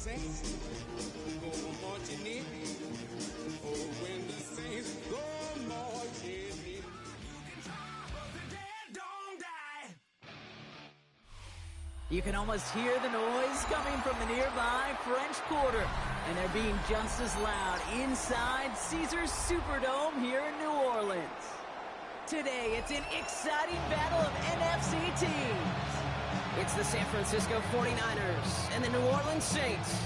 saints go marching in. Oh, when the saints go marching in. You can almost hear the noise coming from the nearby French Quarter, and they're being just as loud inside Caesars Superdome here in New Orleans. Today, it's an exciting battle of NFC teams. It's the San Francisco 49ers and the New Orleans Saints.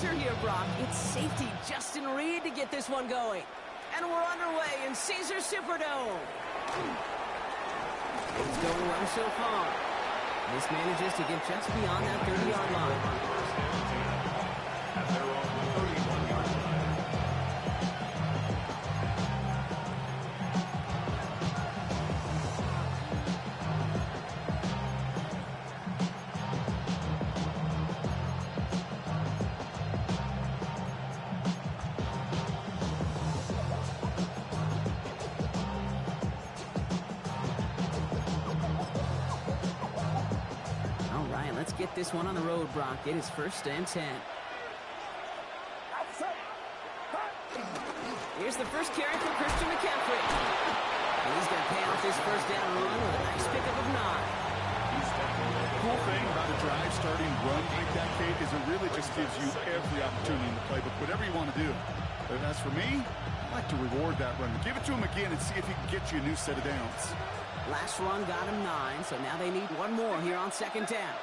Here, Brock. It's safety Justin Reed to get this one going. And we're underway in Caesars Superdome. It's going well so far. This manages to get just beyond that 30-yard line. At their own 31-yard line. Let's get this one on the road, Brock. It is 1st and 10. Here's the first carry for Christian McCaffrey. And he's going to pay off his first down run with a nice pickup of 9. The cool thing about a drive starting run like that, Kate, is it really just gives you every opportunity in the playbook, whatever you want to do. But as for me, I like to reward that run. Give it to him again and see if he can get you a new set of downs. Last run got him 9, so now they need one more here on 2nd down.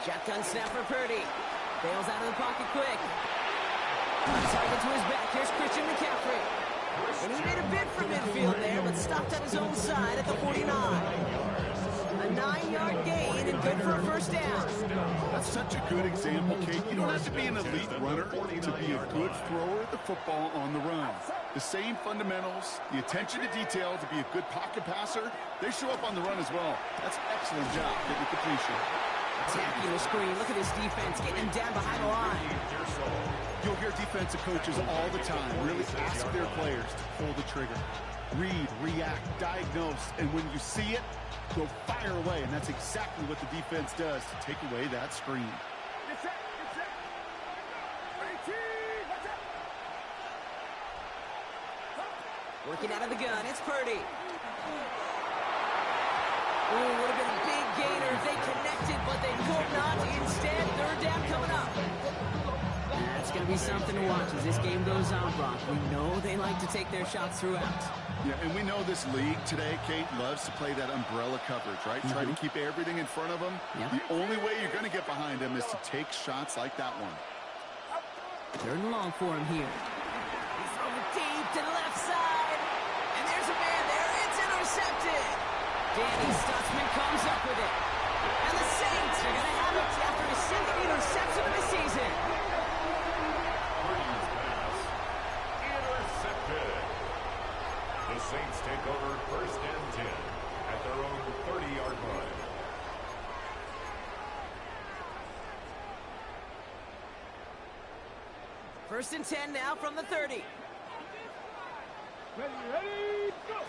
Shotgun snap for Purdy. Bails out of the pocket quick. Target to his back. Here's Christian McCaffrey. And he made a bid for midfield there, but stopped on his own side at the 49. A 9-yard gain and good for a first down. That's such a good example, Kate. You don't have to be an elite runner to be a good thrower of the football on the run. The same fundamentals, the attention to detail to be a good pocket passer, they show up on the run as well. That's an excellent job getting completion. Attacking the screen. Look at this defense getting him down behind the line. You'll hear defensive coaches all the time really ask their players to pull the trigger. Read, react, diagnose, and when you see it, go fire away. And that's exactly what the defense does to take away that screen. Working out of the gun, it's Purdy. Ooh, would have been a big gainer if they connected, but they could not. Instead, 3rd down coming up. That's going to be something to watch as this game goes on, Brock. We know they like to take their shots throughout. Yeah, and we know this league today, Kate, loves to play that umbrella coverage, right? Try to keep everything in front of them. Yep. The only way you're going to get behind them is to take shots like that one. 3rd and long for him here. He's throwing it deep to the left side. And there's a man there. It's intercepted. Danny Stutzman comes up with it. And the Saints are going to have it after his 2nd interception of the season. Intercepted. The Saints take over 1st and 10 at their own 30-yard line. First and 10 now from the 30. Ready, go!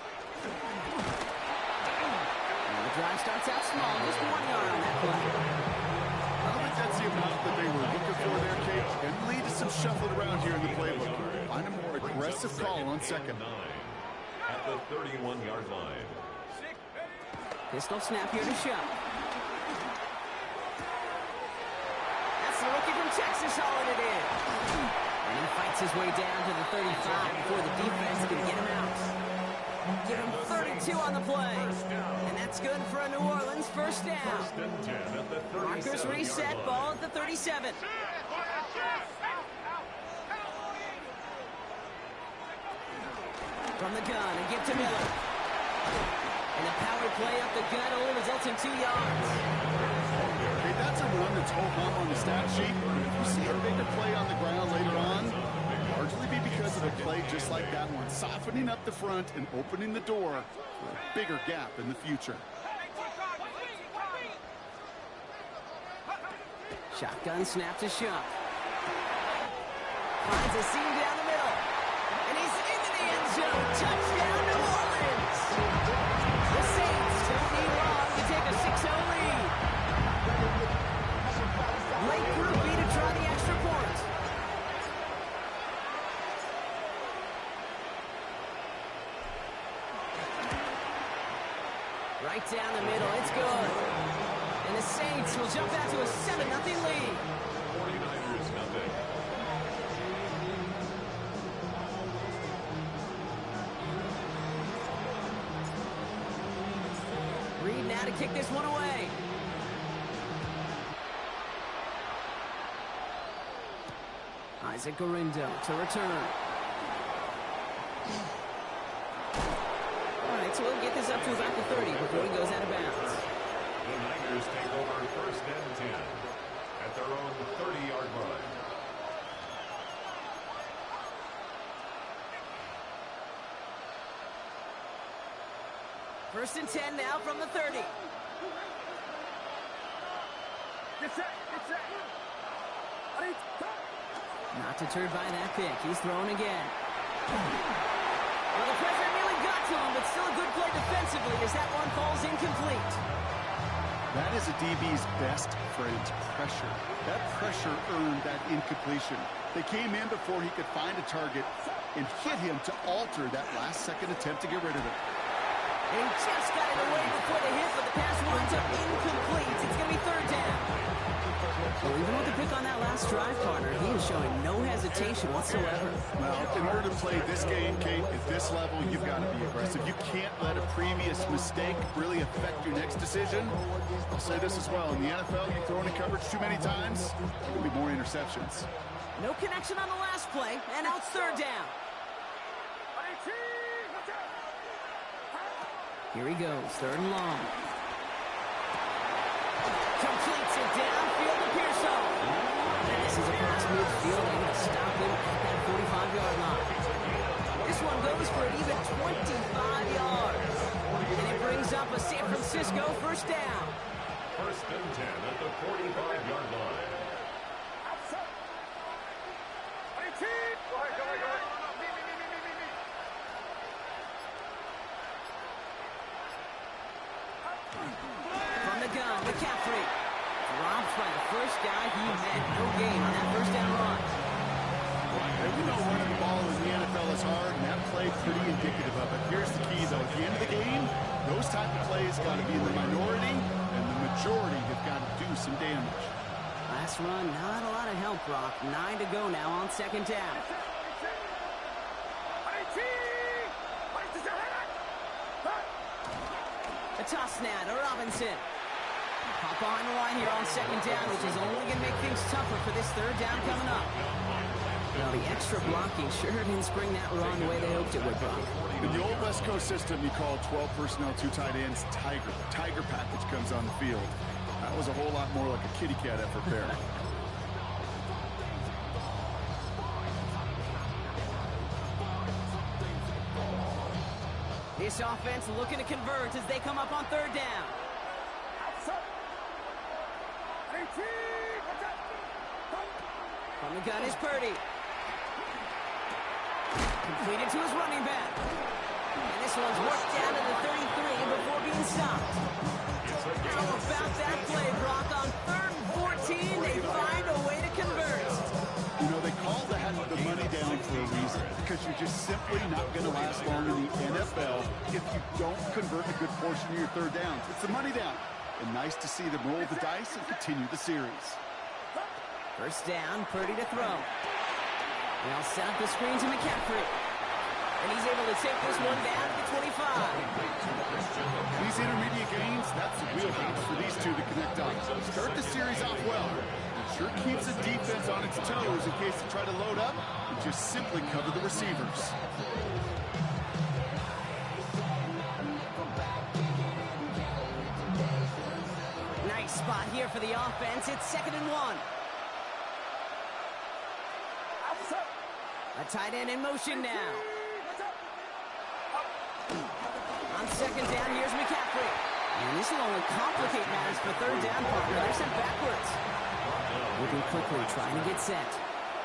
The drive starts out small, just 1 yard on that play. I don't think that's the amount that they were looking for there, Kate. And lead to some shuffling around here in the playbook. Find a more aggressive call on 2nd. At the 31-yard line. Pistol snap here to Shuck. That's the rookie from Texas hauling it in. And he fights his way down to the 35 before the defense can get him out. Give him 32 on the play. And that's good for a New Orleans first down. Markers reset, ball at the 37. From the gun and give to Miller. And the power play up the gut only results in 2 yards. Hey, that's a run that's ho-hum on the stat sheet. If you see a bigger play on the ground later on, play just like that one, softening up the front and opening the door for a bigger gap in the future. Shotgun snap to Shuck. Finds a seam down the middle. And he's into the end zone. Touchdown, New Orleans. The Saints don't need long to take a 6-0 lead. Late groupie to try the extra point. Right down the middle. It's good. And the Saints will jump out to a 7-0 lead. 49ers nothing. Reed now to kick this one away. Isaac Gorindo to return. All right, so we'll get this up to about the 30 before he goes out of bounds. The Niners take over first and 10 at their own 30-yard line. First and 10 now from the 30. Not deterred by that pick. He's thrown again. Well, the pressure nearly got to him, but still a good play defensively as that one falls incomplete. That is a DB's best friend, pressure. That pressure earned that incompletion. They came in before he could find a target and hit him to alter that last-second attempt to get rid of it. And he just got it away before the hit, but the pass winds up incomplete. It's going to be third down. Well, even with the pick on that last drive, partner, he is showing no hesitation whatsoever. Well, in order to play this game, Kate, at this level, you've got to be aggressive. You can't let a previous mistake really affect your next decision. I'll say this as well. In the NFL, you throw into coverage too many times, there will be more interceptions. No connection on the last play, and now it's third down. Here he goes, third and long. Completes it downfield to Pearson. And this is across midfield, able to stop him at that 45-yard line. This one goes for an even 25 yards. And it brings up a San Francisco first down. First and 10 at the 45-yard line. From the gun, McCaffrey. Dropped by the first guy he met. No gain on that first down run. You know running the ball in the NFL is hard, and that play pretty indicative of it. Here's the key, though. At the end of the game, those type of plays got to be in the minority, and the majority have got to do some damage. Last run, not a lot of help, Brock. 9 to go now on second down. A toss now to Robinson. Hop behind the line here on second down, which is only going to make things tougher for this third down coming up. Well, the extra blocking sure didn't spring that run the way they hoped it would, Brock. In the old West Coast system, you call 12 personnel, 2 tight ends, Tiger. The Tiger package comes on the field. That was a whole lot more like a kitty cat effort there. This offense looking to convert as they come up on third down. From the gun is Purdy. Completed to his running back. And this one's worked down to the 33 before being stopped. How about that play, Brock? On third and 14, they find a way to convert. You know, they call that the money down for a reason, because you're just simply not going to last long in the NFL if you don't convert a good portion of your third downs. It's the money down. And nice to see them roll the dice and continue the series. First down, Purdy to throw. They'll set up the screen to McCaffrey. And he's able to take this one down to the 25. These intermediate gains, that's the wheelhouse for these two to connect on. Start the series off well. It sure keeps the defense on its toes in case they try to load up and just simply cover the receivers. Nice spot here for the offense. It's 2nd and 1. A tight end in motion now. On second down, here's McCaffrey. And this will only complicate matters for third down, partner. They're sent backwards. Moving quickly, trying to get set.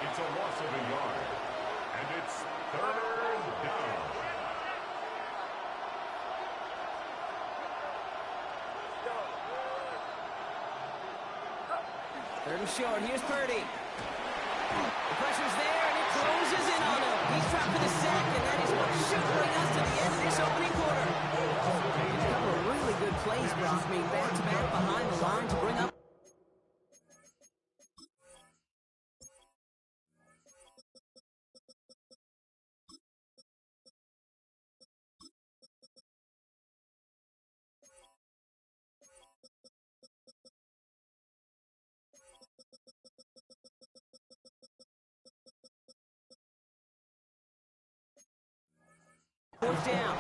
It's a loss of a yard. And it's third down. Third and short, here's Purdy. The pressure's there, and it closes in on him. He's trapped for the sack, and that is what should bring us to the end of this opening quarter. A couple of really good plays, Brock, being back-to-back behind the line to bring up. Fourth down.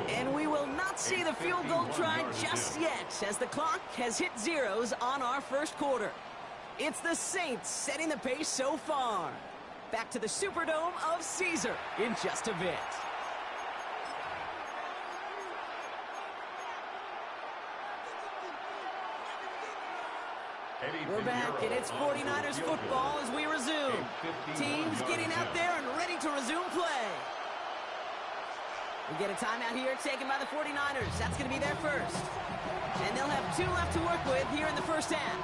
And we will not see the field goal try just yet, as the clock has hit zeros on our first quarter. It's the Saints setting the pace so far. Back to the Superdome of Caesar in just a bit. We're back, and it's 49ers football as we resume. Teams getting out there and ready to resume play. We get a timeout here taken by the 49ers. That's going to be their first. And they'll have 2 left to work with here in the first half.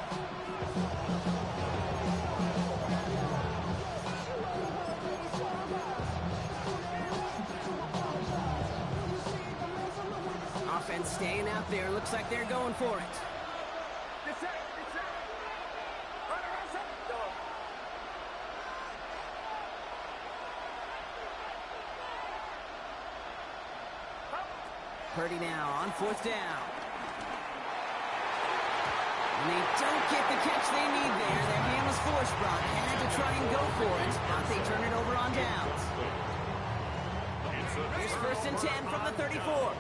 Offense staying out there. Looks like they're going for it. Purdy now on fourth down. And they don't get the catch they need there. Their hand was forced, Brock. Had to try and go for it, but they turn it over on downs. Here's first and 10 from the 34.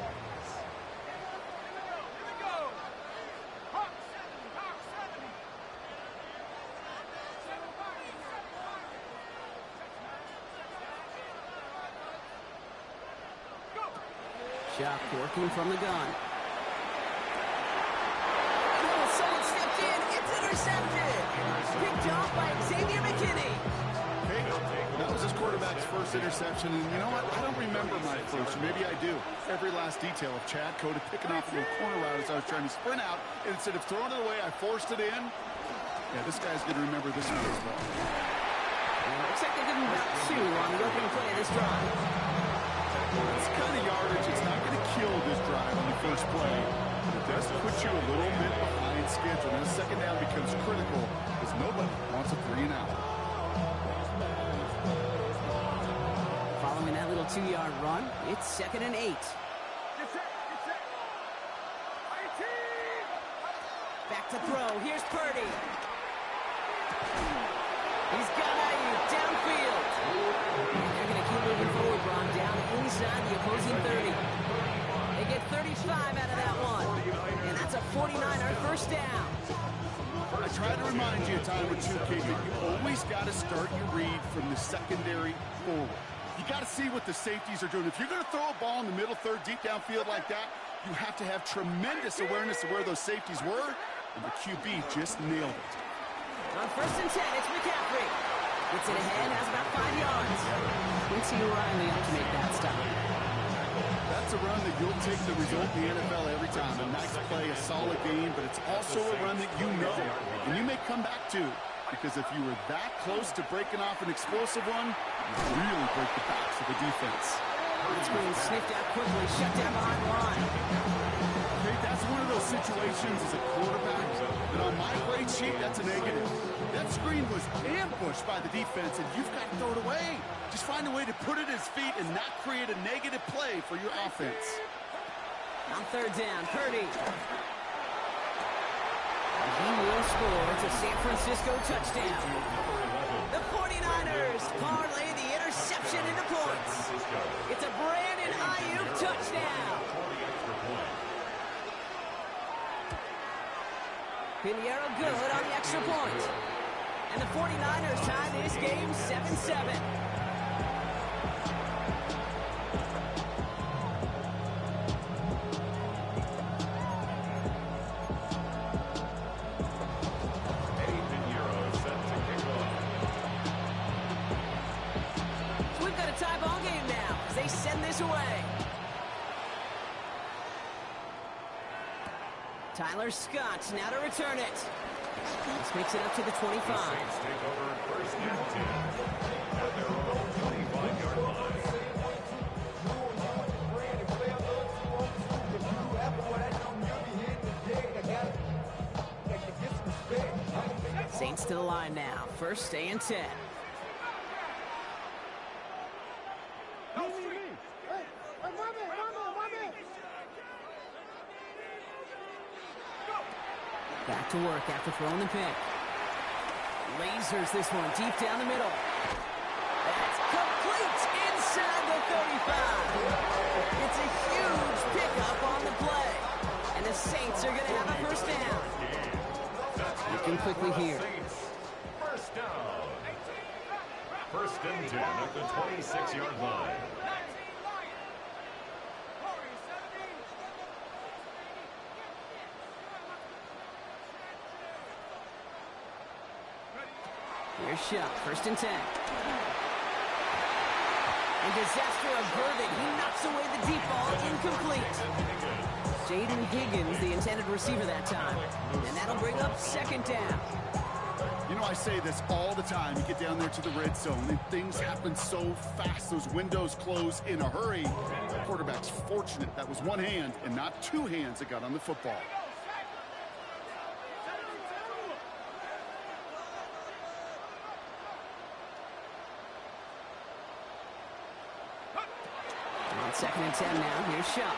Shot working from the gun. Oh, someone stepped in. It's intercepted. Picked off by Xavier McKinney. Hey, that was his quarterback's first interception, and you know what? I don't remember my first. Maybe I do. Every last detail of Chad Cody picking off a little corner route as I was trying to sprint out, and instead of throwing it away, I forced it in. Yeah, this guy's going to remember this one as well. Looks like they're giving about 2 on the opening play of this drive. It's kind of yardage. It's not going to kill this drive on the first play. But it does put you a little bit behind schedule. And the second down becomes critical because nobody wants a 3 and out. Following that little 2-yard run, it's second and 8. Back to throw. Here's Purdy. He's got Ayuk downfield. They're going to keep moving forward, Ron, down inside the opposing 30. They get 35 out of that one. And that's a 49er first down. I try to remind you a time or two, Kate, that you always got to start your read from the secondary forward. You got to see what the safeties are doing. If you're going to throw a ball in the middle third, deep downfield like that, you have to have tremendous awareness of where those safeties were, and the QB just nailed it. On first and 10, it's McCaffrey. Gets it ahead, has about 5 yards. Quincy O'Reilly up to make that stop. That's a run that you'll take the result in the NFL every time. A nice play, a solid game, but it's also a run that you know, and you may come back to. Because if you were that close to breaking off an explosive one, you really break the backs of the defense. It's being sniffed out quickly, shut down behind the line. Okay, that's one of those situations as a quarterback that on my grade sheet, that's a negative. That screen was ambushed by the defense, and you've got to throw it away. Just find a way to put it at his feet and not create a negative play for your offense. On third down, Purdy. He will score. It's a San Francisco touchdown. The 49ers parlay the interception into points. It's a Brandon Ayuk touchdown. Pinheiro good on the extra point. And the 49ers tie this game 7-7. So we've got a tie ball game now as they send this away. Tyler Scott now to return it. This makes it up to the 25. The Saints take over first and 10 at their own 25-yard line. Saints to the line now. First and 10. Back to work after throwing the pick. Lasers this one deep down the middle. That's complete inside the 35. It's a huge pickup on the play. And the Saints are going to have a first down. Looking quickly here. First down. First and 10 at the 26-yard line. Here's Shuck, first and 10. And disaster averted. He knocks away the deep ball, incomplete. Jaden Higgins, the intended receiver that time. And that'll bring up second down. You know, I say this all the time. You get down there to the red zone, and things happen so fast. Those windows close in a hurry. The quarterback's fortunate that was one hand and not two hands that got on the football. Second and 10 now. Here's Shuck.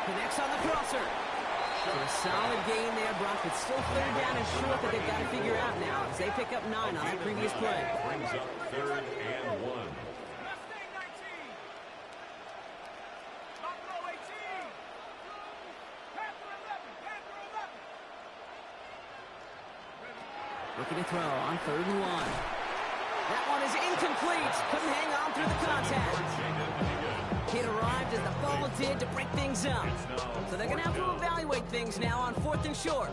Connects on the crosser. So a solid gain there, Brock. It's still third down and short that they've got to figure out now as they pick up 9 on that previous play. Brings up third and 1. Looking to throw on third and 1. That one is incomplete. Couldn't hang on through the contact. It arrived as the ball did to break things up. So they're going to have to evaluate things now on fourth and short.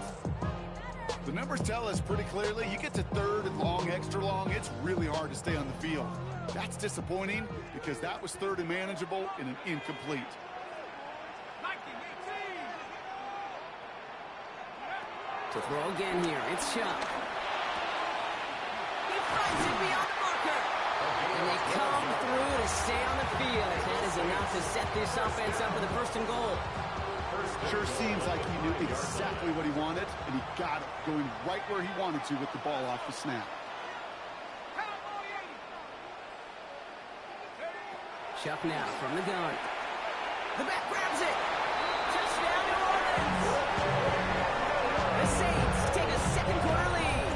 The numbers tell us pretty clearly, you get to third and long, extra long, it's really hard to stay on the field. That's disappointing because that was third and manageable and an incomplete. To throw again here, it's Shuck. He finds it beyond the marker. And they come through to stay on the field. That is enough to set this offense up for the first and goal. Sure seems like he knew exactly what he wanted, and he got it, going right where he wanted to with the ball off the snap. Shuck now from the gun. The back grabs it. Touchdown, New Orleans. The Saints take a second quarter lead.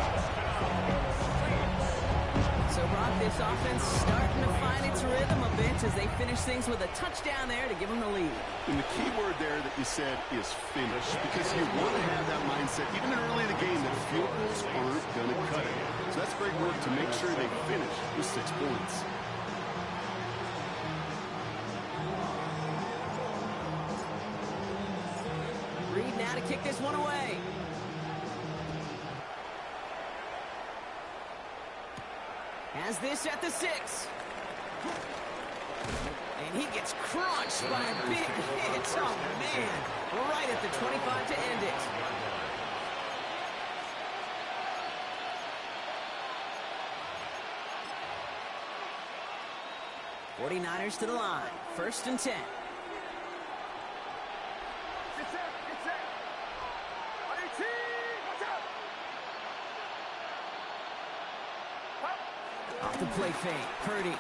So, Brock, this offense starting to find its rhythm a bit as they finish things with a touchdown there to give them the lead. And the key word there that you said is finish, because you want to have that mindset, even early in the game, that field goals aren't going to cut it. So that's great work to make sure they finish with 6 points. Reed now to kick this one away. Has this at the 6. And he gets crunched by a big hit. Oh, man. Right at the 25 to end it. '49ers to the line. First and 10. Off the play fake, Purdy.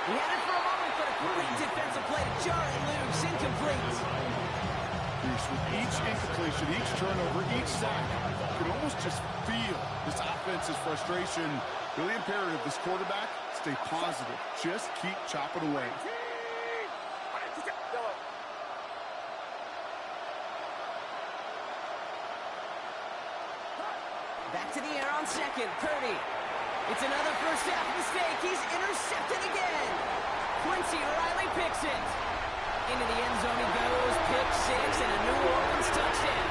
He had it for a moment, but a great defensive play to jar it loose, incomplete. Bruce, with each incompletion, each turnover, each sack, you can almost just feel this offense's frustration. Really imperative, this quarterback, stay positive. Just keep chopping away. Back to the air on second. Purdy. It's another first half mistake. He's intercepted again. Quincy Riley picks it. Into the end zone he goes. Pick six and a New Orleans touchdown.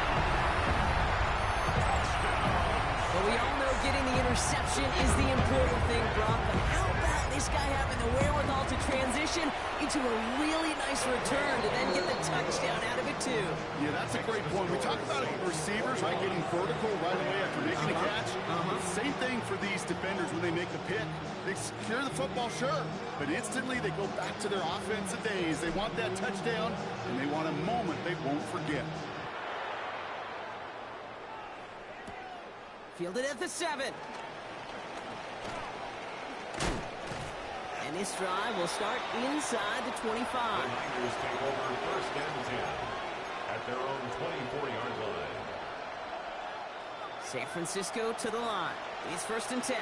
But we all know getting the interception is the important thing, Brock. But how about this guy having the wherewithal to transition into a really nice return to then get the touchdown out of it, too? Yeah, that's a great point. We talk about it with receivers, right, getting vertical right away after making a catch. Same thing for these defenders when they make the pick. They secure the football, sure, but instantly they go back to their offensive days. They want that touchdown, and they want a moment they won't forget. Fielded at the 7. And this drive will start inside the 25. The Niners take over first and 10 at their own 24-yard line. San Francisco to the line. It's first and 10.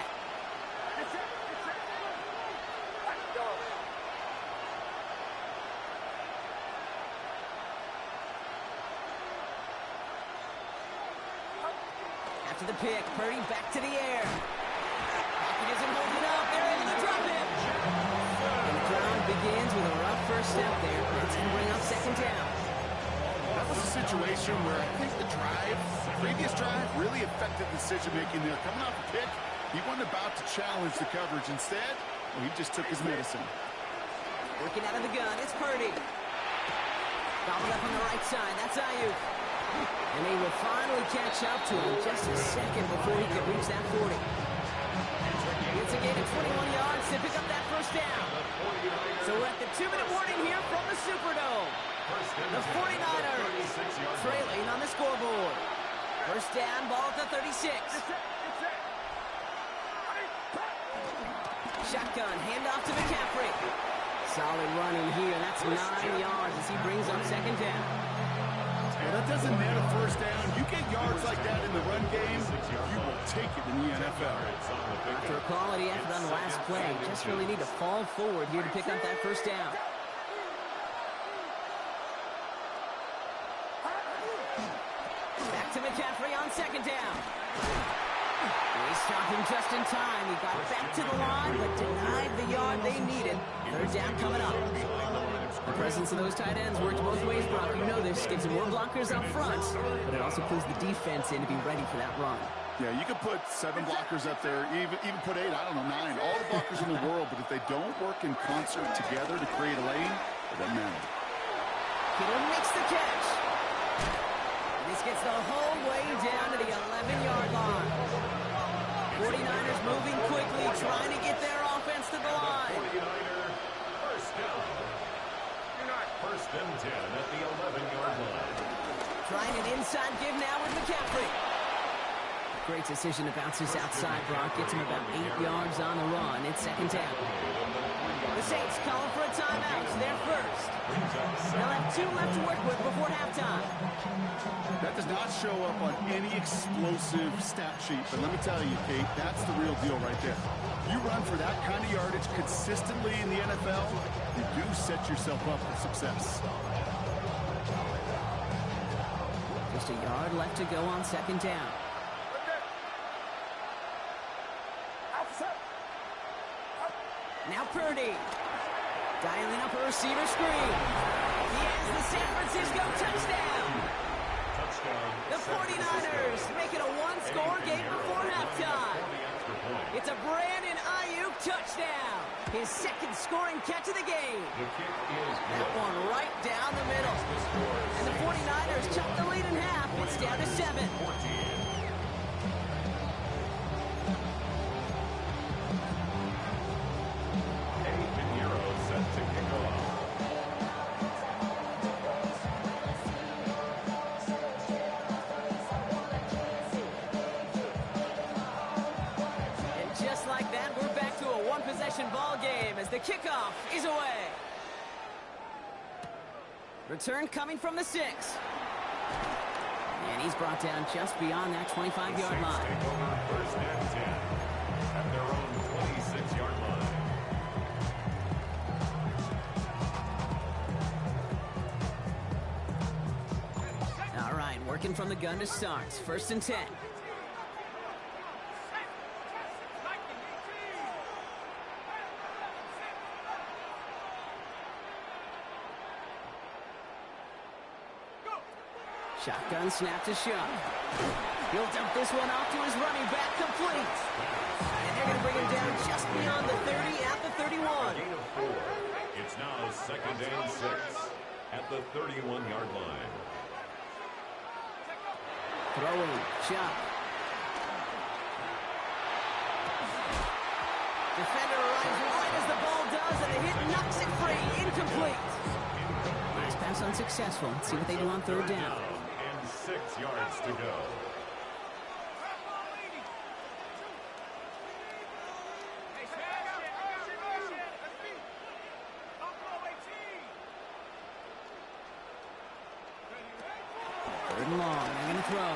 After the pick, Purdy back to the air. Pocket isn't holding up. They're able to drop it. And the drive begins with a rough first step there. It's going to bring up second down. That was a situation where I think the previous drive really affected the decision-making there. Coming off the pick, he wasn't about to challenge the coverage. Instead, he just took his medicine. Working out of the gun, it's Purdy. Gobbled up on the right side, that's Ayuk. And they will finally catch up to him just a second before he could reach that 40. It's a gain of 21 yards to pick up that first down. So we're at the 2-minute warning here from the Superdome. The 49ers trailing on the scoreboard. First down, ball at the 36. Shotgun, handoff to McCaffrey. Solid running here. That's 9 yards as he brings up second down. Well, that doesn't net a first down. You get yards like that in the run game, you will take it in the NFL. After a quality effort on the last play, just really need to fall forward here to pick up that first down. Back to McCaffrey on second down. He stopped him just in time. He got back to the line, but denied the yard they needed. Third down coming up. The presence of those tight ends works both ways, Brock. You know this. Gives them more blockers up front, but it also pulls the defense in to be ready for that run. Yeah, you could put 7 blockers up there, even put 8, I don't know, 9. All the blockers in the world, but if they don't work in concert together to create a lane, it doesn't matter. Kittle makes the catch. And this gets the whole way down to the 11-yard line. 49ers moving quickly, trying to get their offense to the line. 49er first down. First and 10 at the 11-yard line. Trying an inside give now with McCaffrey. Great decision to bounce this outside, Brock. Gets him about 8 yards on the run. It's second down. The Saints calling for a timeout. They're first. They'll have 2 left to work with before halftime. That does not show up on any explosive stat sheet, but let me tell you, Kate, that's the real deal right there. You run for that kind of yardage consistently in the NFL, you do set yourself up for success. Just a yard left to go on second down. Now Purdy. Dialing up a receiver screen. He has the San Francisco touchdown. The 49ers make it a 1-score game before halftime. It's a Brandon Ayuk touchdown. His second scoring catch of the game. That one right down the middle. And the 49ers chop the lead in half. It's down to 7. Ball game as the kickoff is away. Return coming from the 6. And he's brought down just beyond that 25-yard line. Take over first and 10 at their own 26-yard line. All right, working from the gun to start. First and 10. Shotgun snap to Shuck. He'll dump this one off to his running back, complete. And they're going to bring him down just beyond the 30 at the 31. Gain of 4. It's now 2nd and 6 at the 31-yard line. Throwing, Shuck. Defender arrives right as the ball does, and the hit knocks it free. Incomplete. Last pass unsuccessful. Let's see what they do on 3rd down. And 6 yards to go. Third and long. They're going to throw.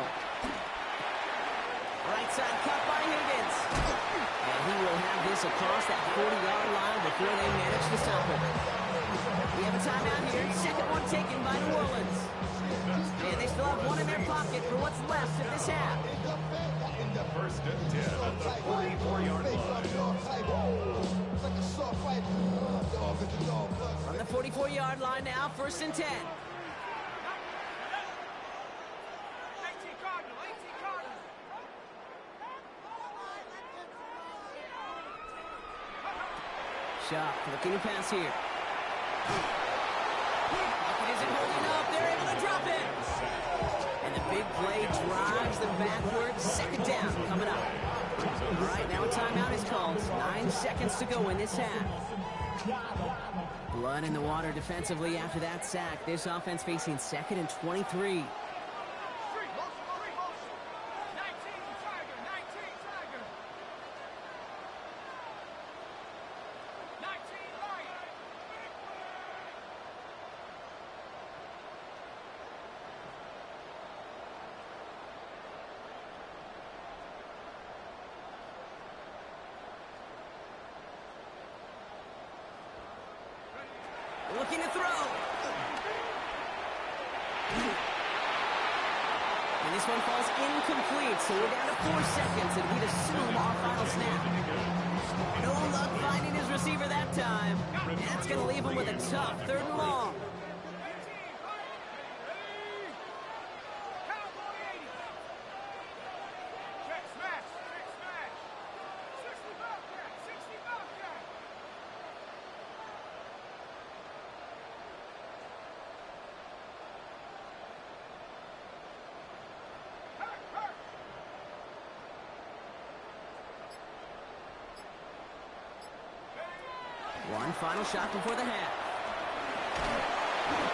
Right side cut by Higgins. And he will have this across that 40-yard line before they manage to stop it. We have a timeout here. 2nd one taken by New Orleans. And they still have one in their pocket for what's left of this half. 1st and 10 at the 44-yard line. From the 44-yard line now, 1st and 10. Shuck looking to pass here. Pocket isn't holding up. They're able to drop it. And the big play drives them backwards. 2nd down coming up. All right, now a timeout is called. 9 seconds to go in this half. Blood in the water defensively after that sack. This offense facing 2nd and 23. Looking to throw. And this one falls incomplete, so we're down to 4 seconds, and we'd assume our final snap. No luck finding his receiver that time. And that's going to leave him with a tough 3rd and long. One final shot before the half.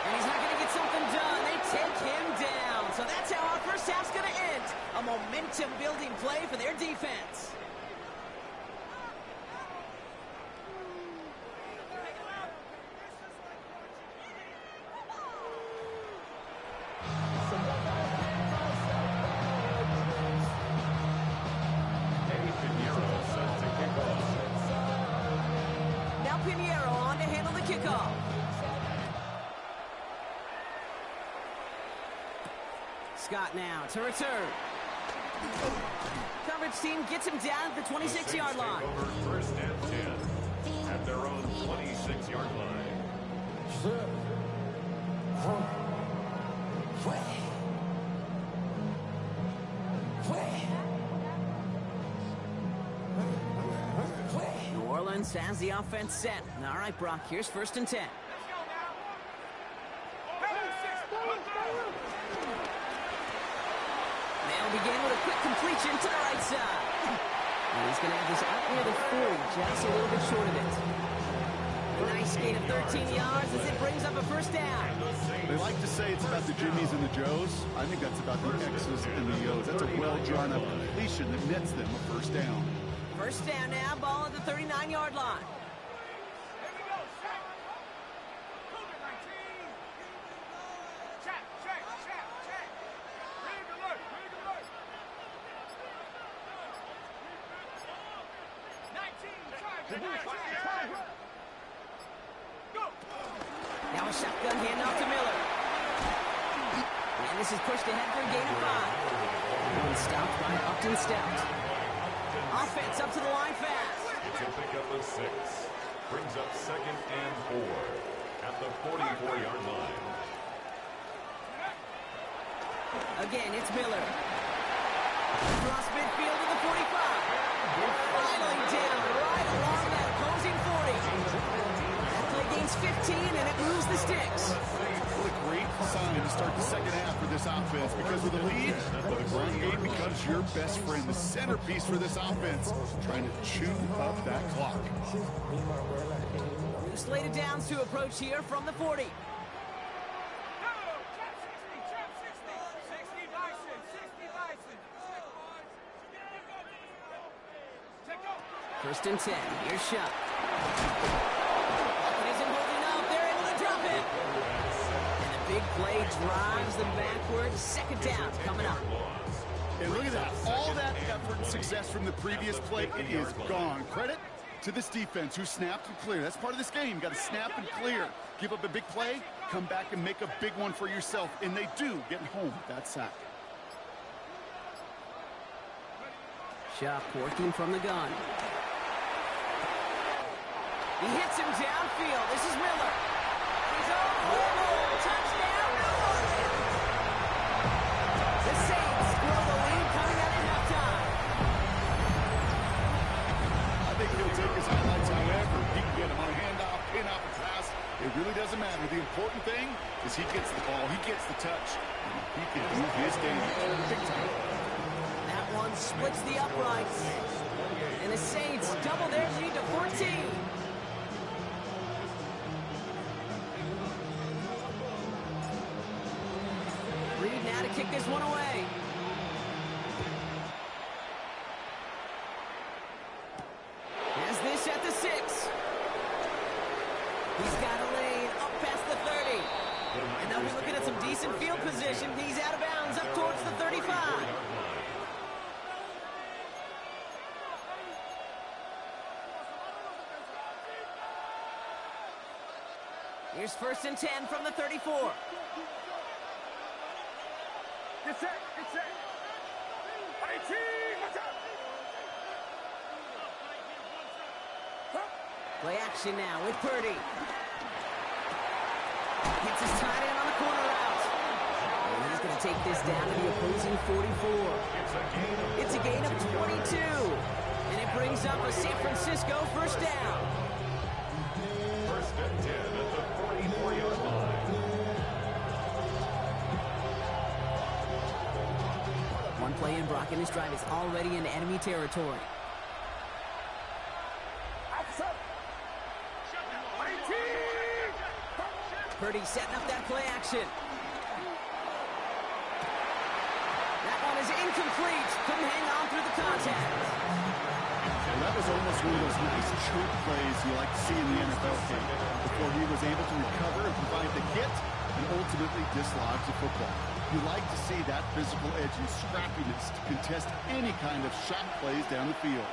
And he's not going to get something done. They take him down. So that's how our first half's going to end. A momentum-building play for their defense. Scott now to return. Coverage team gets him down at the 26-yard line. Over 1st and 10 at their own 26-yard line. New Orleans has the offense set. All right, Brock, here's 1st and 10. Begin with a quick completion to the right side. And he's going to have this out near the 40, just a little bit short of it. A nice gain of 13 yards as it brings up a 1st down. They like to say it's about the Jimmies and the Joes. I think that's about the X's and the O's. That's a well-drawn-up completion that nets them a 1st down. 1st down now, ball at the 39-yard line. Now a shotgun handoff to Miller. And this is pushed ahead for a gain of 5. And stopped by Upton Stout. Offense up to the line fast. It's a pickup of 6. Brings up 2nd and 4 at the 44-yard line. Again, it's Miller. Across midfield to the 45. And finally down right along that opposing 40. That play gains 15, and it moves the sticks. What a great sign to start the second half for this offense, because with the lead, the ground game becomes your best friend, the centerpiece for this offense, trying to chew up that clock. New slated downs to approach here from the 40. First and 10. Here's Shot. It isn't holding up. They're able to drop it. And the big play drives them backwards. Second down coming up. And look at that. All that effort and success from the previous play, it is gone. Credit to this defense who snapped and cleared. That's part of this game. You got to snap and clear. Give up a big play, come back and make a big one for yourself. And they do, getting home with that sack. Shot working from the gun. He hits him downfield. This is Miller. He's over. Touchdown, New Orleans. The Saints grow the lead coming out at halftime. I think he'll take his highlights however he can get him on a handoff, pin off a pass. It really doesn't matter. The important thing is he gets the ball, he gets the touch, and he can do his damage big time. That one splits the uprights. And the Saints double their lead to 14. Reed now to kick this one away. Has this at the 6. He's got a lane up past the 30. And they'll be looking at some decent field position. He's out of bounds up towards the 35. Here's first and 10 from the 34. Get set, get set. 18, watch out. Play action now with Purdy. Gets his tight end on the corner route. And he's going to take this down to the opposing 44. It's a gain of 22. And it brings up a San Francisco first down. First and 10 at the 44-yard line. One play in, Brock, and this drive is already in enemy territory. Purdy setting up that play action. That one is incomplete. Couldn't hang on through the contact. And that was almost one of those nice choke plays you like to see in the NFL game, before he was able to recover and provide the hit and ultimately dislodge the football. You like to see that physical edge and scrappiness to contest any kind of shot plays down the field.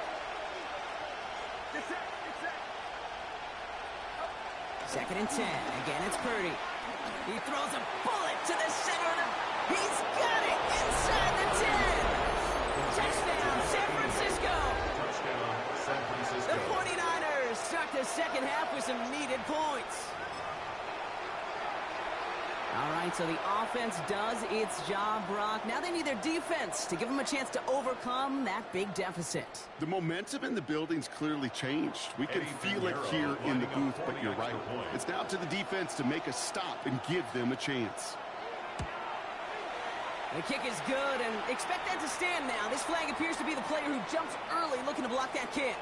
Second and 10. Again, it's Purdy. He throws a bullet to the center of the... He's got it inside the 10. Touchdown, San Francisco. Touchdown, San Francisco. The 49ers start the second half with some needed points. All right, so the offense does its job, Brock. Now they need their defense to give them a chance to overcome that big deficit. The momentum in the building's clearly changed. We can feel it here in the booth, but you're right. It's now to the defense to make a stop and give them a chance. The kick is good, and expect that to stand now. This flag appears to be the player who jumps early looking to block that kick.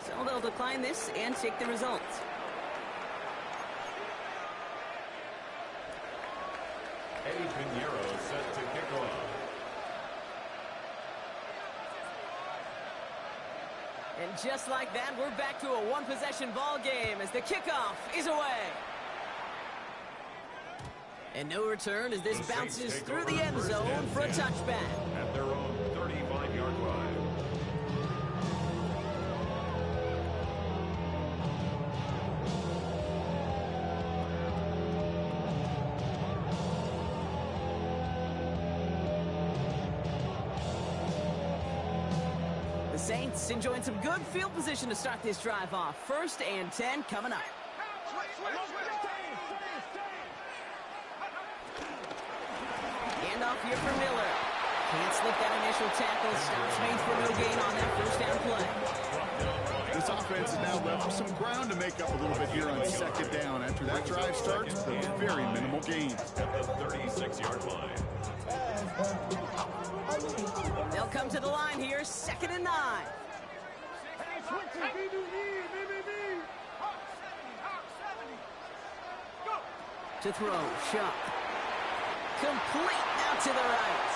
So they'll decline this and take the result. Eddie Pinheiro set to kick off. And just like that, we're back to a one-possession ball game as the kickoff is away. And no return as this bounces through the end zone for a touchback. At their own 35-yard line. The Saints enjoying some good field position to start this drive off. First and 10 coming up. Handoff here for Miller. Can't slip that initial tackle. Stops made for no gain on that first down play. This offense is now left with some ground to make up a little bit here on second down. After that drive starts, there were very minimal gains. At the 36-yard line. They'll come to the line here, 2nd and 9. To throw, Shuck. Complete out to the right.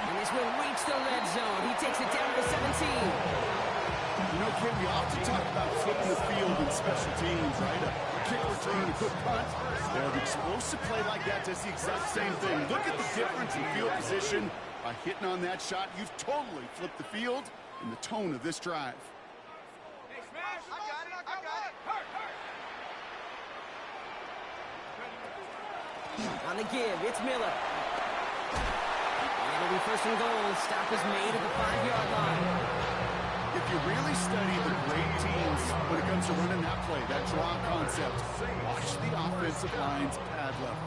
And this will reach the red zone. He takes it down to the 17. You know, Kim, we often talk about flipping the field in special teams, right? A kick return, a good punt. Yeah, the explosive play like that does the exact same thing. Look at the difference in field position. By hitting on that shot, you've totally flipped the field and the tone of this drive. Hey, Smash! I got it! On the give, it's Miller. And it'll be 1st and goal. Stop is made at the 5-yard line. If you really study the great teams when it comes to running that play, that draw concept, watch the offensive line's pad level.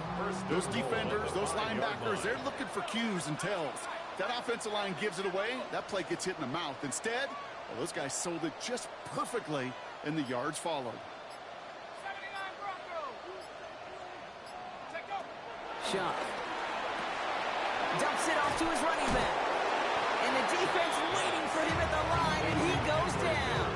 Those defenders, those linebackers, they're looking for cues and tells. That offensive line gives it away, that play gets hit in the mouth. Instead, well, those guys sold it just perfectly, and the yards followed. Shuck dumps it off to his running back. And the defense waiting for him at the line, and he goes down.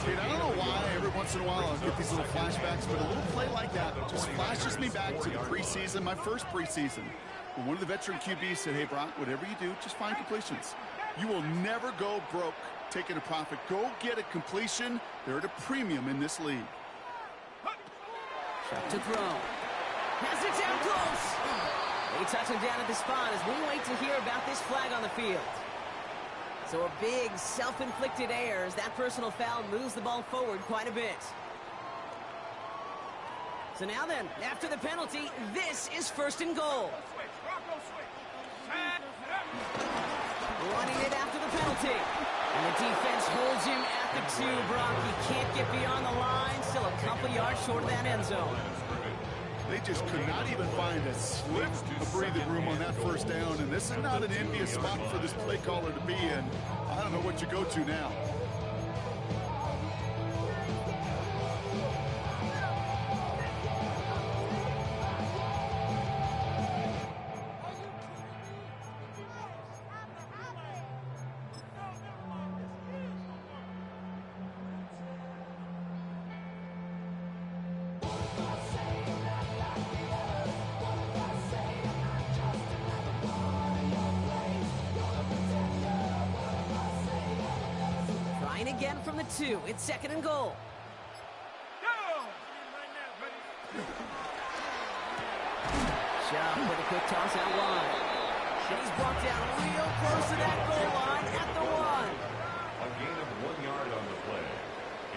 Dude, I don't know why every once in a while I'll get these little flashbacks, but a little play like that just flashes me back to the preseason, my first preseason. When one of the veteran QBs said, hey, Brock, whatever you do, just find completions. You will never go broke taking a profit. Go get a completion. They're at a premium in this league. Shuck to throw. Has it down close. They touch him down at the spot as we wait to hear about this flag on the field. So a big self-inflicted error as that personal foul moves the ball forward quite a bit. So now then, after the penalty, this is 1st and goal. Running it after the penalty. And the defense holds him at the 2, Brock. He can't get beyond the line. Still a couple yards short of that end zone. They just could not even find a slip of breathing room on that 1st down, and this is not an envious spot for this play caller to be in. I don't know what you go to now. Again from the 2. It's 2nd and goal. Shuck with a quick toss out wide. He's brought down real close to that goal line at the 1. A gain of 1 yard on the play.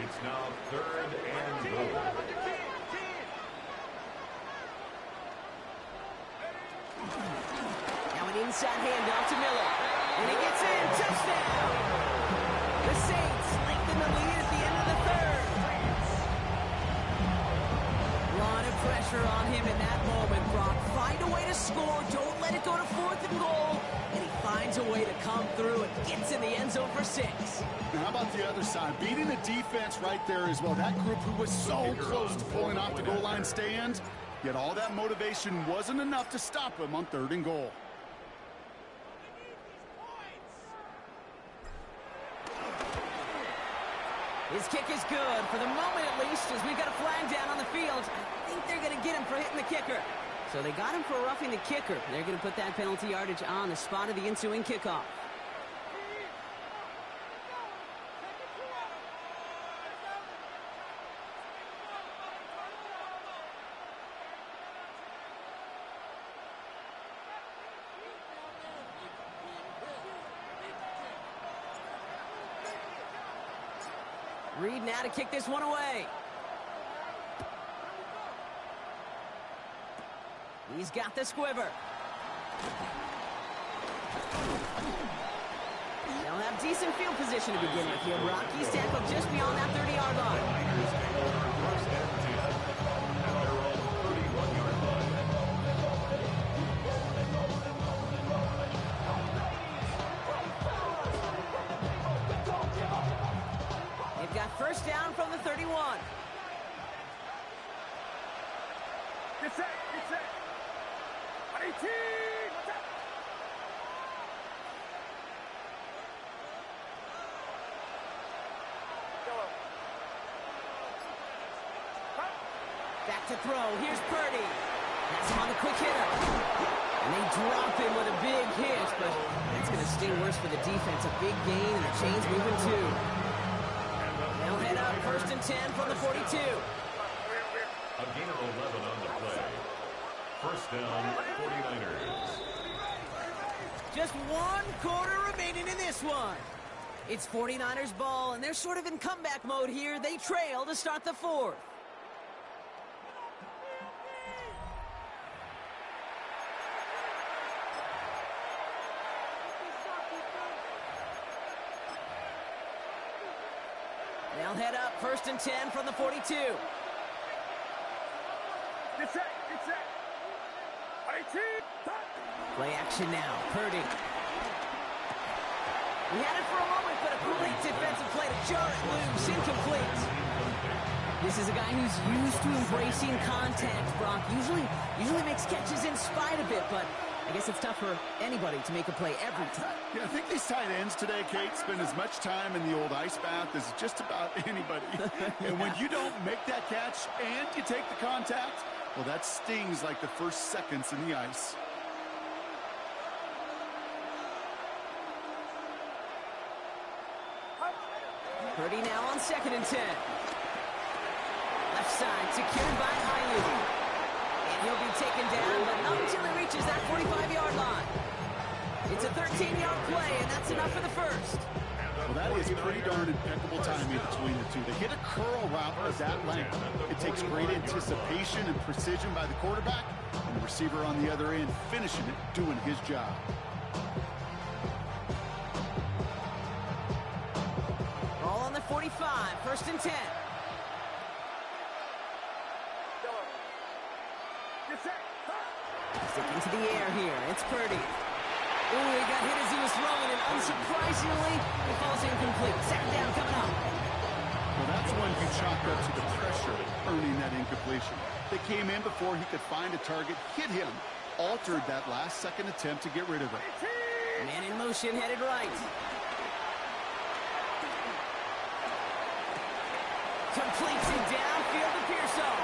It's now 3rd and goal. Now an inside handoff to Miller. And he gets in. Touchdown! The Saints lengthen the lead at the end of the 3rd. A lot of pressure on him in that moment, Brock. Find a way to score. Don't let it go to 4th and goal. And he finds a way to come through and gets in the end zone for 6. Now, how about the other side? Beating the defense right there as well. That group who was so close to pulling off the goal line stand, yet all that motivation wasn't enough to stop him on 3rd and goal. His kick is good, for the moment at least, as we've got a flag down on the field. I think they're going to get him for hitting the kicker. So they got him for roughing the kicker. They're going to put that penalty yardage on the spot of the ensuing kickoff. Reed now to kick this one away. He's got the squiver. They'll have decent field position to begin with here. Rockies tackled just beyond that 30-yard line. Back to throw. Here's Purdy. That's him on the quick hitter. And they drop him with a big hit, but that's going to sting worse for the defense. A big gain, and the chain's moving too. They'll head up 1st and 10 from the 42. A gain of 11 on the play. First down, 49ers. Just 1 quarter remaining in this one. It's 49ers ball, and they're sort of in comeback mode here. They trail to start the 4th. They'll head up 1st and 10 from the 42. Play action now. Purdy. He had it for a moment, but a great defensive play to jar it loose. Incomplete. This is a guy who's used to embracing contact, Brock. Usually makes catches in spite of it, but I guess it's tough for anybody to make a play every time. Yeah, I think these tight ends today, Kate, spend as much time in the old ice bath as just about anybody. Yeah. And when you don't make that catch and you take the contact, well, that stings like the first seconds in the ice. Purdy now on 2nd and 10. Left side secured by Ayuk. And he'll be taken down, but not until he reaches that 45-yard line. It's a 13-yard play, and that's enough for the first. Well, that is pretty darn impeccable timing between the two. They hit a curl route of that length. It takes great anticipation and precision by the quarterback, and the receiver on the other end finishing it, doing his job. Ball on the 45, 1st and 10. Sticking to the air here. It's Purdy. Ooh, he got hit as he was throwing, and unsurprisingly, it falls incomplete. 2nd down coming up. Well, that's when you chalk up to the pressure earning that incompletion. They came in before he could find a target, hit him, altered that last-second attempt to get rid of it. Man in motion, headed right. Completes it downfield to Pearson.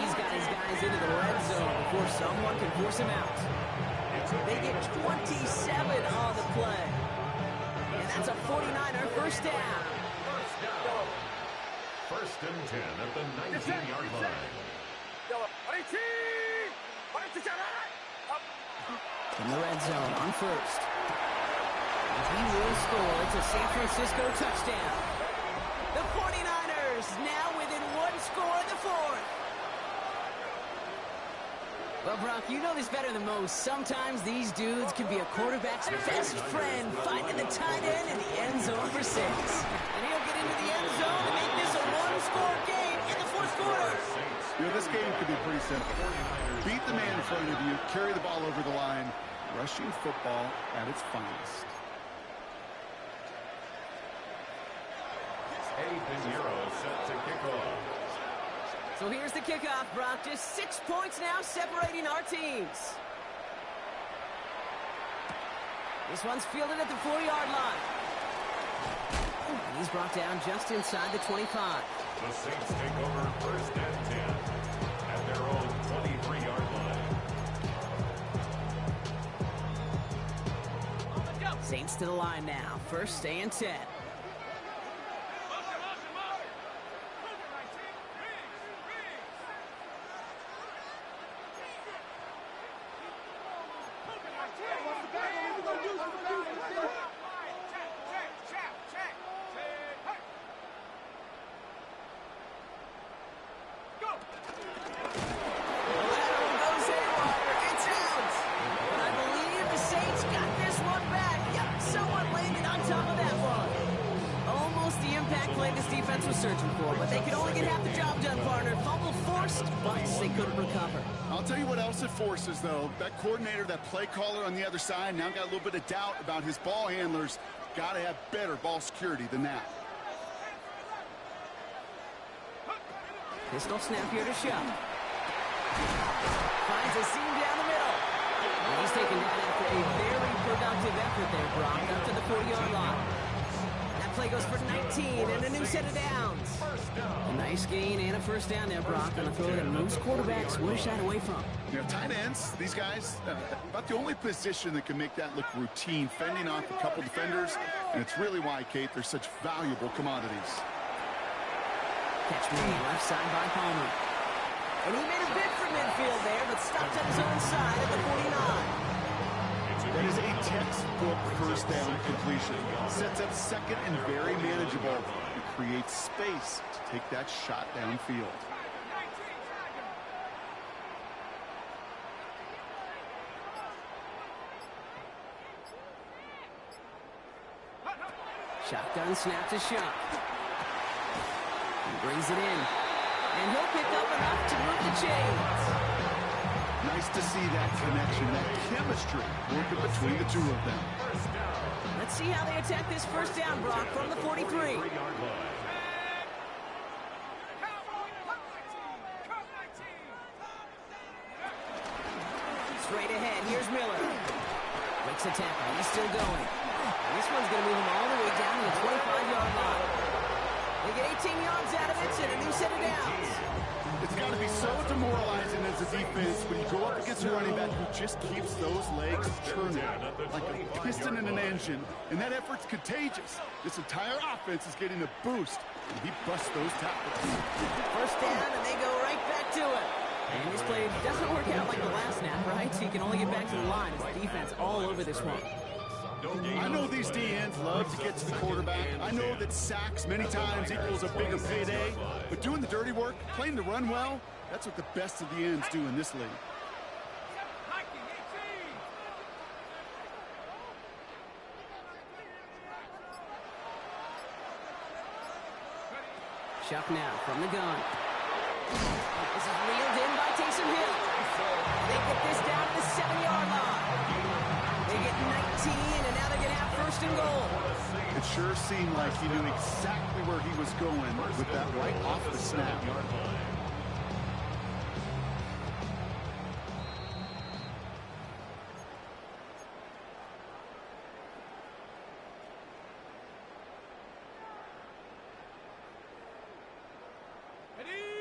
He's got his guys into the red zone before someone can force him out. They get 27 on the play. And that's a 49er first down. 1st and 10 at the 19-yard line. In the red zone on 1st. He will score. It's a San Francisco touchdown. The 49ers now within 1 score in the 4th. Well, Brock, you know this better than most. Sometimes these dudes can be a quarterback's best friend, finding the tight end in the end zone for 6. And he'll get into the end zone and make this a 1-score game in the 4th quarter. You know, this game could be pretty simple. Beat the man in front of you, carry the ball over the line, rushing football at its finest. Eddie Pinheiro set to kick off. So here's the kickoff, Brock. Just 6 points now separating our teams. This one's fielded at the 4-yard line. And he's brought down just inside the 25. The Saints take over 1st and 10 at their own 23-yard line. Saints to the line now. 1st and 10. Was searching for, but they could only get half the job done, partner. Fumble forced, but they couldn't recover. I'll tell you what else it forces, though. That coordinator, that play caller on the other side, now got a little bit of doubt about his ball handlers. Got to have better ball security than that. Pistol snap here to show. Finds a seam down the middle. And he's taken down after a very productive effort there, Brock, up to the 40-yard line. That play goes for 19 and a new set of downs. A nice gain and a first down there, Brock, on a throw that most quarterbacks would have shied away from. You know, tight ends, these guys, about the only position that can make that look routine, fending off a couple defenders, and it's really why, Kate, they're such valuable commodities. Catch made left side by Palmer. And he made a bid for midfield there, but stopped on his own side at the 49. That is a textbook first down completion. Sets up second and very manageable. It creates space to take that shot downfield. Shotgun snap to Shuck. He brings it in. And he'll pick up enough to move the chains. Nice to see that connection, that chemistry working between the two of them. Let's see how they attack this first down, Brock, from the 43. Straight ahead, here's Miller. Breaks a tackle, he's still going. And this one's going to move him all the way down to the 25-yard line. They get 18 yards out of it and a new set of downs. It's got to be so demoralizing as a defense when you go up against a running back who just keeps those legs churning like a piston in an engine, and that effort's contagious. This entire offense is getting a boost, and he busts those tackles. First down, and they go right back to it. And this play doesn't work out like the last snap, right? So you can only get back to the line. It's defense all over this one. I know these DNs love to get to the quarterback. I know that sacks many times equals a bigger payday. But doing the dirty work, playing to run well, that's what the best of the ends do in this league. Shuck now from the gun. This is reeled in by Taysom Hill. They get this down to the 7-yard line. They get 19, and now they're going to have first and goal. It sure seemed like he knew exactly where he was going with that right off the snap.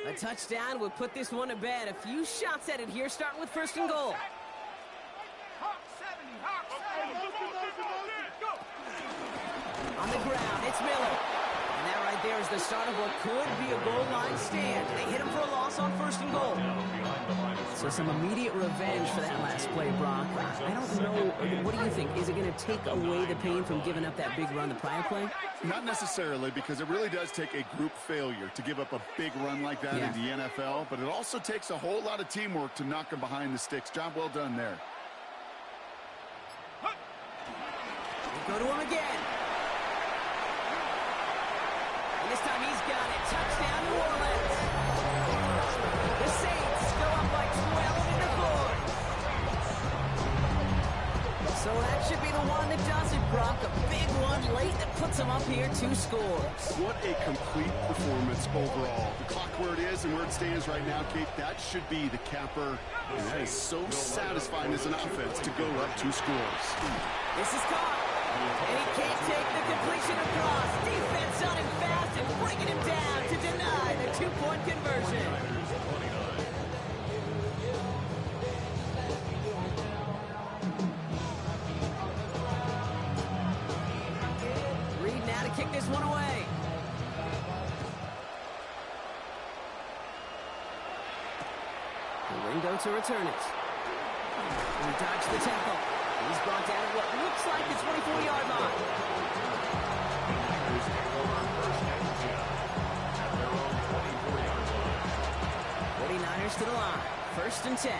A touchdown would put this one to bed. A few shots at it here, starting with first and goal. On the ground, it's Miller. And that right there is the start of what could be a goal line stand. They hit him for a loss on first and goal. So some immediate revenge for that last play, Brock. I don't know. What do you think? Is it going to take away the pain from giving up that big run the prior play? Not necessarily, because it really does take a group failure to give up a big run like that in the NFL. But it also takes a whole lot of teamwork to knock him behind the sticks. Job well done there. They go to him again. And this time he's got it. Touchdown, New Orleans. The Saints go up by 12 in the fourth. So that should be the one that does it, Brock. A big one late that puts them up here 2 scores. What a complete performance overall. The clock where it is and where it stands right now, Kate, that should be the capper. And that is so satisfying as an offense to go up 2 scores. This is caught. And he can't take the completion across. Defense on him fast and bringing him down to deny the 2-point conversion. Reed now to kick this one away. And Ringo to return it. And he dodged the tackle. He's brought down at what looks like the 24-yard line. 49ers to the line. First and 10.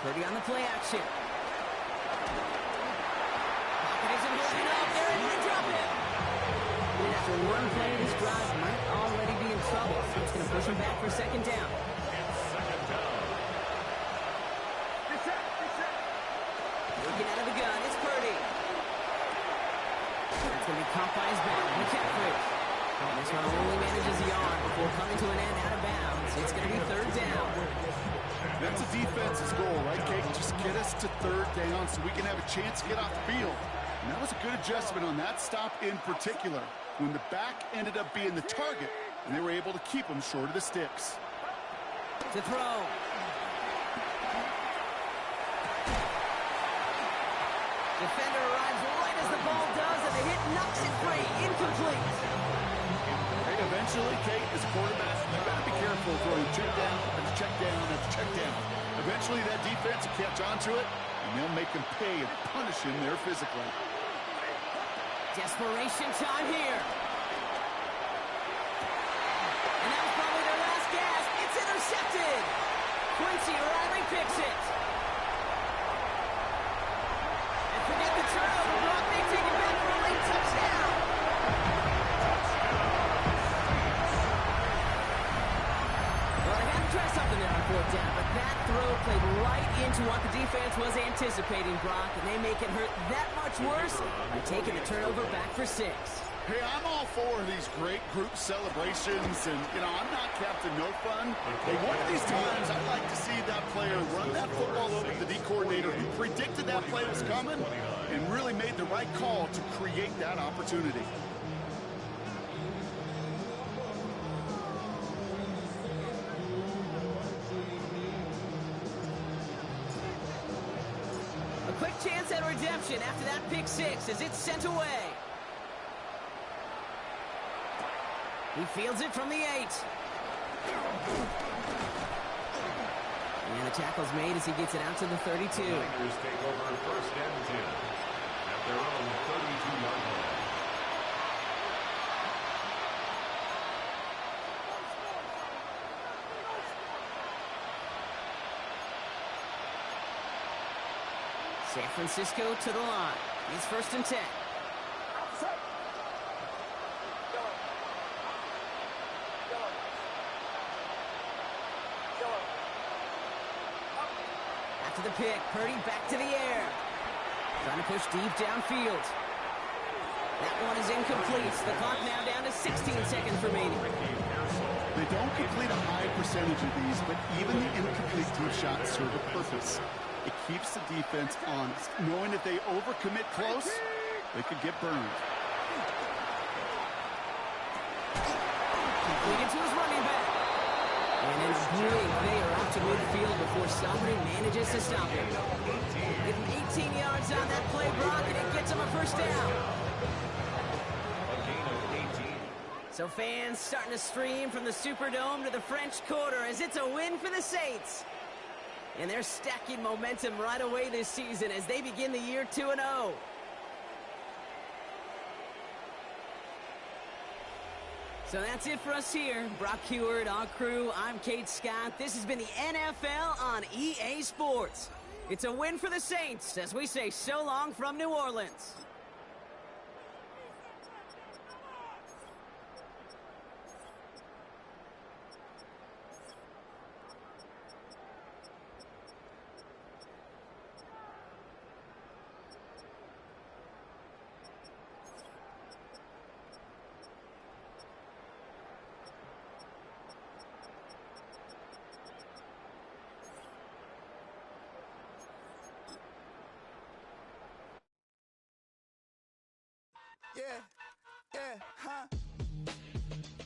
Purdy on the play action. Pocket isn't holding up. They're able to drop it. And after one play, this drive might already be in trouble. So it's going to push him back for second down. Looking out of the gun, it's Purdy. going to be caught by his back. McCaffrey. This one only manages a yard before coming to an end out of bounds. It's going to be third down. That's a defense's goal, right, Kate? Just get us to third down so we can have a chance to get off the field. And that was a good adjustment on that stop in particular, when the back ended up being the target, and they were able to keep him short of the sticks. To throw. Defender arrives right as the ball does, and the hit knocks it free. Incomplete. Hey, eventually, Kate, as a quarterback, you got to be careful throwing check down after check down after check down. Eventually, that defense will catch on to it, and they'll make him pay and punish him there physically. Desperation time here. And that was probably their last gasp. It's intercepted. Quincy Riley picks it. And forget the turnover. Brock may take it back for a late touchdown. Well, they had to try something there on fourth down, but that throw played right into what the defense was anticipating, Brock, and they make it hurt that much worse by taking the turnover back for 6. Hey, I'm all for these great group celebrations, and, I'm not Captain No Fun. But one of these times, I'd like to see that player run that football over to the D coordinator who predicted that play was coming and really made the right call to create that opportunity. A quick chance at redemption after that pick 6 as it's sent away. He fields it from the 8. And the tackle's made as he gets it out to the 32. The Niners take over first and 10 at their own 32-yard line. San Francisco to the line. It's first and 10. After the pick, Purdy back to the air. Trying to push deep downfield. That one is incomplete. The clock now down to 16 seconds remaining. They don't complete a high percentage of these, but even the incomplete deep shots serve a purpose. It keeps the defense honest, knowing if they overcommit close, they could get burned. Completed to his running back. And in a blink, they are out to midfield before somebody manages to stop him. Give him 18 yards on that play, Brock, and it gets him a first down. A gain of 18. So fans starting to stream from the Superdome to the French Quarter as it's a win for the Saints. And they're stacking momentum right away this season as they begin the year 2-0. So that's it for us here. Brock Heward, our crew, I'm Kate Scott. This has been the NFL on EA Sports. It's a win for the Saints as we say so long from New Orleans.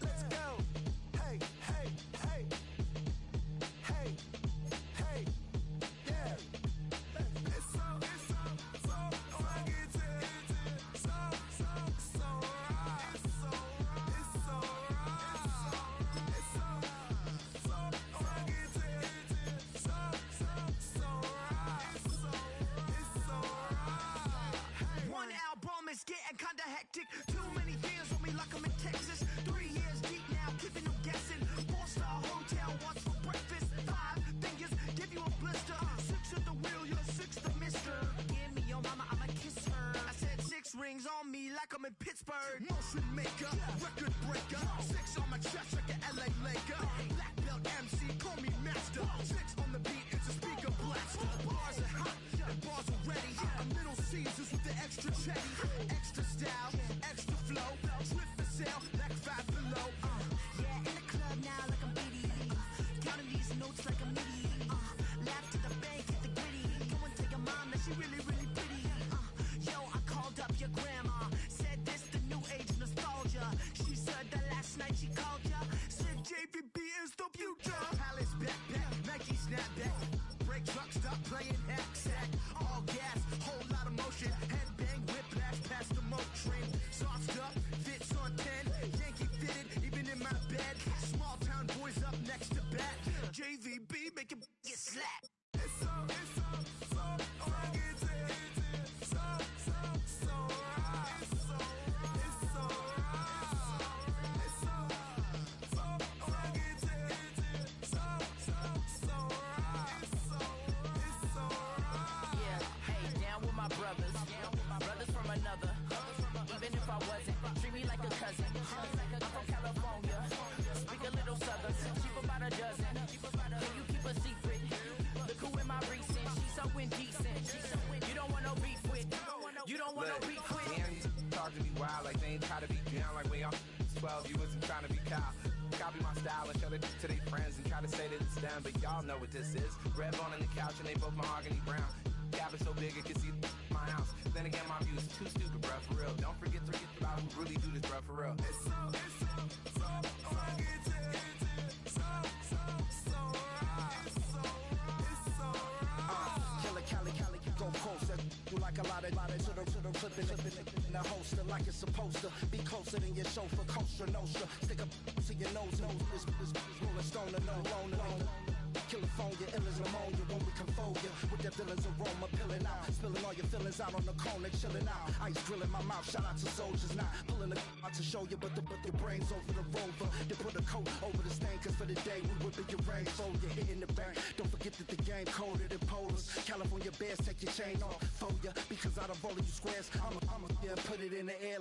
Let's go. Hey, hey, hey. Hey, hey, yeah. It's so I get to it. So right. It's so right. I get to it. So right. One album is getting kinda hectic. Too many years on me like I'm in Texas. 3 years deep now, keeping them guessing. 4-star hotel, what's for breakfast? 5 fingers, give you a blister. 6 at the wheel, you're 6 the mister. Give me your mama, I'ma kiss her. I said 6 rings on me like I'm in Pittsburgh. Motion maker, record breaker. 6 on my chest like an LA Laker. Black belt MC, call me master. 6 on the beat, it's a speaker blaster. Bars are hot, and bars are ready. I'm Little Caesars with the extra chatty, extra style, extra flow, swift for sale, like Five Below. Yeah, in the club now like I'm BD. Counting these notes like a MIDI. Laugh to the bank, hit the gritty. Go and tell your mom that she really, really pretty. Yo, I called up your grandma. Said this the new age nostalgia. She said that last night she called ya. Said JVB is the future. Palace backpack, Nike snapback. Break truck, stop playing hack sack. All gas, whole lot of motion. Headbang, whiplash, past the moat train. Soft stuff, fits on 10. Yankee fitted, even in my bed. Small town boys up next to bat. JVB, make it get slapped. It's so rugged. So right. It's so right. It's so rugged. It's so right. It's so right. Yeah, hey, down with my brothers. Brothers from another. Even if I wasn't, treat me like a cousin. I'm from California. Speak a little southern. Cheap about a dozen. Can you keep a secret? Look who in my recent. She's so indecent. You don't want no beef with. You don't want no beef with. Man, you talk to me wild like they ain't try to be down. Like when y'all 12, you wasn't trying to be Kyle. Copy my style and show it to their friends and try to say that it's them, but y'all know what this is. Red bone on the couch and they both mahogany brown. Cabin so big it can see my house. Then again, my view is too stupid, bruh, for real. Don't forget about who really do this, bruh, for real. It's so rugged. So right. It's so right. Killer Cali, go closer. You like a lot of to the clipping in the holster like it's supposed to be closer than your chauffeur. Coaster Nostra, stick up to your nose. This rolling stone and no loner. California, ill as pneumonia when we can fold you with that villain's aroma, pilling out, spilling all your feelings out on the corner, chilling out. Ice grilling my mouth, shout out to soldiers now, pulling the out to show you, but the brains over the rover. They put a coat over the stain, cause for the day we whipping your rain, so you're hitting the bank. Don't forget that the game colder than polars. California bears take your chain off for ya, because out of all of you squares, I'ma put it in the air.